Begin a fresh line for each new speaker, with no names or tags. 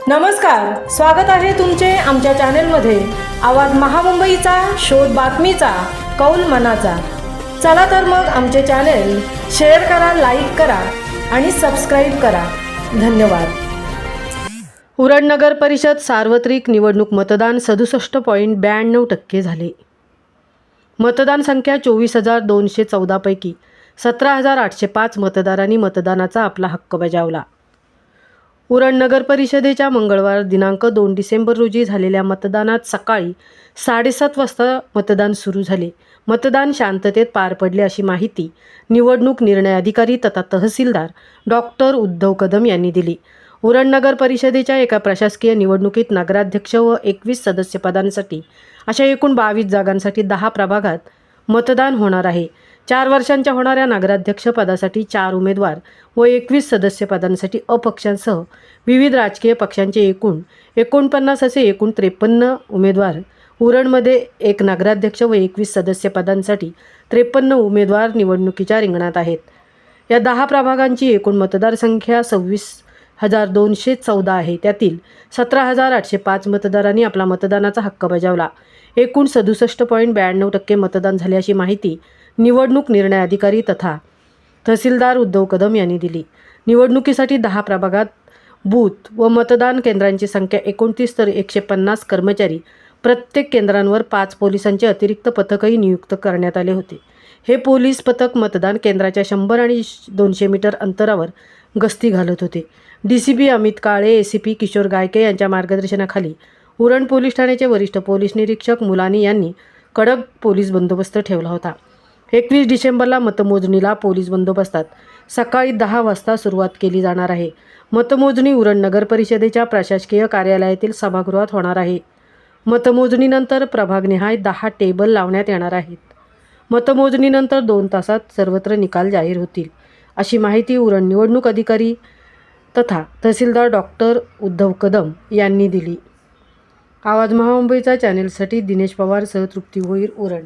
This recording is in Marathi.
नमस्कार, स्वागत आहे तुमचे आमच्या चॅनेलमध्ये। आवाज महामुंबईचा, शोध बातमीचा, कौल मनाचा। चला तर मग आमचे चॅनेल शेअर करा, लाईक करा आणि सबस्क्राईब करा। धन्यवाद। उरण नगर परिषद सार्वत्रिक निवडणूक मतदान 67.92% झाले। मतदान संख्या 24,214 पैकी 17,805 मतदारांनी मतदानाचा आपला हक्क बजावला। उरण नगर परिषदेच्या मंगळवार दिनांक 2 डिसेंबर रोजी झालेल्या मतदानात सकाळी 7:30 वाजता मतदान सुरू झाले। मतदान शांततेत पार पडले अशी माहिती निवडणूक निर्णय अधिकारी तथा तहसीलदार डॉक्टर उद्धव कदम यांनी दिली। उरण नगर परिषदेच्या एका प्रशासकीय निवडणुकीत नगराध्यक्ष व 21 सदस्य पदांसाठी अशा एकूण 22 जागांसाठी 10 प्रभागात मतदान होणार आहे। 4 वर्षांच्या होणाऱ्या नगराध्यक्ष पदासाठी 4 उमेदवार व 21 सदस्य पदांसाठी अपक्षांसह विविध राजकीय पक्षांचे एकूण 49 असे एकूण 53 उमेदवार, उरणमध्ये 1 नगराध्यक्ष व 21 सदस्य पदांसाठी 53 उमेदवार निवडणुकीच्या रिंगणात आहेत। या 10 प्रभागांची एकूण मतदारसंख्या 26,214 आहे। त्यातील 17,805 मतदारांनी आपला मतदानाचा हक्क बजावला। एकूण 67.92% मतदान झाले अशी माहिती निवडणूक निर्णय अधिकारी तथा तहसीलदार उद्धव कदम यांनी दिली। निवडणुकीसाठी 10 प्रभागात बूथ व मतदान केंद्रांची संख्या 29 तर 150 कर्मचारी, प्रत्येक केंद्रांवर 5 पोलिसांचे अतिरिक्त पथकही नियुक्त करण्यात आले होते। हे पोलीस पथक मतदान केंद्राच्या 100 आणि 200 मीटर अंतरावर गस्ती घालत होते। DCP अमित काळे, ACP किशोर गायके यांच्या मार्गदर्शनाखाली उरण पोलीस ठाण्याचे वरिष्ठ पोलीस निरीक्षक मुलानी यांनी कडक पोलीस बंदोबस्त ठेवला होता। 21 डिसेंबरला मतमोजणीला पोलीस बंदोबस्तात सकाळी 10 वाजता सुरुवात केली जाणार आहे। मतमोजणी उरण नगर परिषदेच्या प्रशासकीय कार्यालयातील सभागृहात होणार आहे। मतमोजणीनंतर प्रभागनिहाय 10 टेबल लावण्यात येणार आहेत। मतमोजणीनंतर 2 तासात सर्वत्र निकाल जाहीर होतील अशी माहिती उरण निवडणूक अधिकारी तथा तहसीलदार डॉक्टर उद्धव कदम यांनी दिली। आवाज महामुंबईचा चॅनेलसाठी दिनेश पवार सह तृप्ती भोईर, उरण।